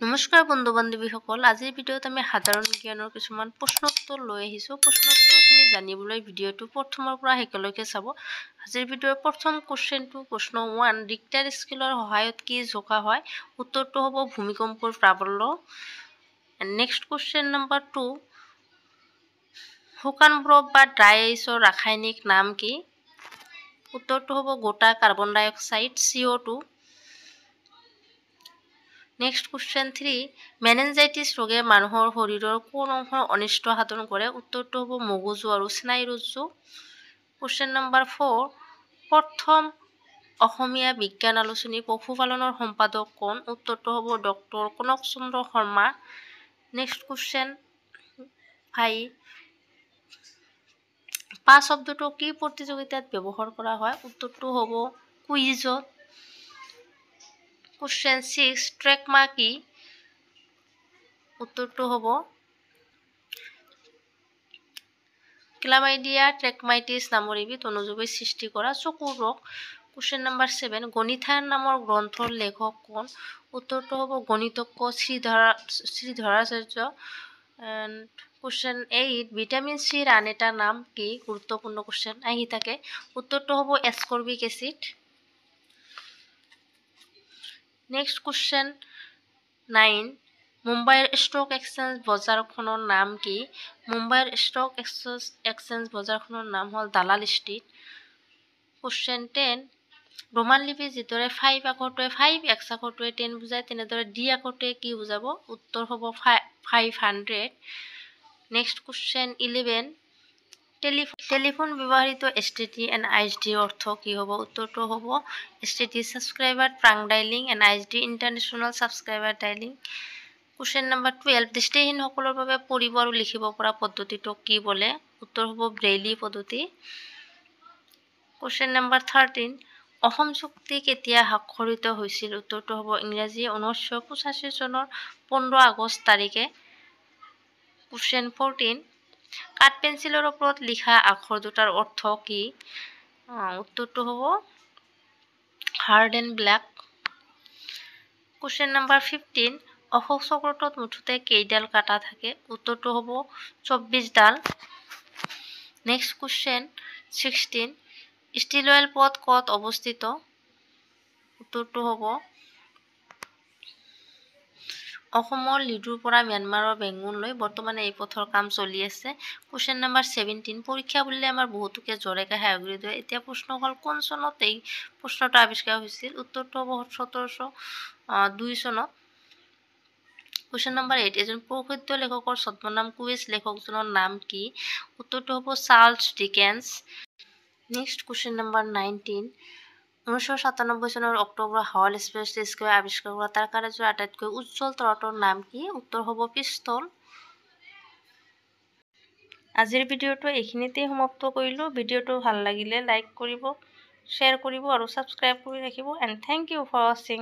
নমস্কাৰ বন্ধু বান্ধৱীসকল, আজিৰ ভিডিঅ'ত আমি সাধাৰণ জ্ঞানৰ কিছুমান প্ৰশ্ন উত্তৰ লৈ আহিছোঁ। প্ৰশ্ন উত্তৰখিনি জানিবলৈ ভিডিঅ'টো প্ৰথমৰ পৰা শেষলৈকে চাব। আজিৰ ভিডিঅ'ৰ প্ৰথম কুৱেশ্যনটো প্ৰশ্ন 1, ৰিক্টাৰ স্কেলৰ সহায়ত কি জোখা হয়? উত্তৰটো হ'ব ভূমিকম্পৰ প্ৰাবল্য। নেক্সট কুৱেশ্যন নম্বৰ 2, শুকান বৰফ বা ড্ৰাই আইচৰ ৰাসায়নিক নাম কি? উত্তৰটো হ'ব গোটা carbon dioxide CO2। Next question 3, meningitis ৰোগে মানুহৰ শৰীৰৰ কোন অংশৰ অনিষ্ট সাধন কৰে? উত্তৰটো হ'ব মগজু আৰু স্নায়ুৰজ্জু। কুৱেশ্যন নম্বৰ 4, প্ৰথম অসমীয়া বিজ্ঞান আলোচনী পশুপালনৰ সম্পাদক কোন? উত্তৰটো হ'ব ডক্টৰ কনক চন্দ্ৰ শৰ্মা। নেক্সট কুৱেশ্যন 5, পা শব্দটো কি প্ৰতিযোগিতাত ব্যৱহাৰ কৰা হয়? উত্তৰটো হ'ব কুইজত। কুৱেশ্যন 6, ট্ৰেকমা কি? উত্তৰটো হ'ব ক্লামাইডিয়া ট্ৰেকমাইটিছ নামৰ এবিধ অনুজীৱই সৃষ্টি কৰা চকুৰ ৰোগ। কুৱেশ্যন নম্বৰ 7, গণিতায়ন নামৰ গ্ৰন্থৰ লেখক কোন? উত্তৰটো হ'ব গণিতজ্ঞ শ্ৰীধৰাচাৰ্য। কুৱেশ্যন 8, ভিটামিন চিৰ আন এটা নাম কি? গুৰুত্বপূৰ্ণ কুৱেশ্যন আহি থাকে। উত্তৰটো হ'ব এস্কৰ্বিক এচিড। নেক্সট কুৱেশ্যন 9, মুম্বাইৰ ষ্টক এক্সচেঞ্জ বজাৰখনৰ নাম কি? মুম্বাইৰ ষ্টক এক্সচেঞ্জ বজাৰখনৰ নাম হ'ল দালাল ষ্ট্ৰীট। কুৱেশ্যন 10, ৰোমান লিপি যিদৰে 5 আখৰটোৱে 5, X আখৰটোৱে 10 বুজায়, তেনেদৰে D আখৰটোৱে কি বুজাব? উত্তৰ হ'ব 500। নেক্সট কুৱেশ্যন 11, টেলিফোন ব্যৱহৃত STD and ISD অৰ্থ কি হ'ব? উত্তৰটো হ'ব STD subscriber trunk ডাইলিং and ISD international subscriber ডাইলিং। Question number 12, দৃষ্টিহীনসকলৰ বাবে পঢ়িব আৰু লিখিব পৰা পদ্ধতিটোক কি বোলে? উত্তৰ হ'ব ব্ৰেইলি পদ্ধতি। কুৱেশ্যন নম্বৰ 13, অসম চুক্তি কেতিয়া স্বাক্ষৰিত হৈছিল? উত্তৰটো হ'ব ইংৰাজী 1985 চনৰ 15 আগষ্ট তাৰিখে। কুৱেশ্যন 14, কাঠ পেঞ্চিলৰ ওপৰত লিখা আখৰ দুটাৰ অৰ্থ কি? উত্তৰটো হ'ব hard and black. Question number 15, Ashoka চক্ৰটোত মুঠতে কেইডাল কাটা থাকে? উত্তৰটো হ'ব 24 ডাল। নেক্সট কুৱেশ্যন 16, ষ্টিলৱেল পথ ক'ত অৱস্থিত? উত্তৰটো হ'ব অসমৰ লিডুৰ পৰা ম্যানমাৰৰ বেংগুনলৈ বৰ্তমানে এই পথৰ কাম চলি আছে। কুৱেশ্যন নম্বৰ 17, পৰীক্ষা বুলিলে আমাৰ বহুতোকে জৰেকা সাগৰি দিয়ে। এতিয়া প্ৰশ্ন হ'ল কোন চনত এই প্ৰশ্নটো আৱিষ্কাৰ হৈছিল? উত্তৰটো হ'ব 1702 চনত। কুৱেশ্যন নম্বৰ 8, এজন প্ৰসিদ্ধ লেখকৰ ছদ্মনাম কুইজ লেখকজনৰ নাম কি? উত্তৰটো হ'ব Charles Dickens. Next question number 19, 1997 চনৰ অক্টোবৰত হাৱাল স্পেচ টেলিস্কোপে আৱিষ্কাৰ কৰা তাৰকাৰাজৰ আটাইতকৈ উজ্জ্বল তৰাটোৰ নাম কি? উত্তৰ হ'ব পিষ্টল। আজিৰ ভিডিঅ'টো এইখিনিতেই সমাপ্ত কৰিলোঁ। ভিডিঅ'টো ভাল লাগিলে লাইক কৰিব, শ্বেয়াৰ কৰিব আৰু ছাবস্ক্ৰাইব কৰি ৰাখিব। এণ্ড থেংক ইউ ফৰ ৱাচিং।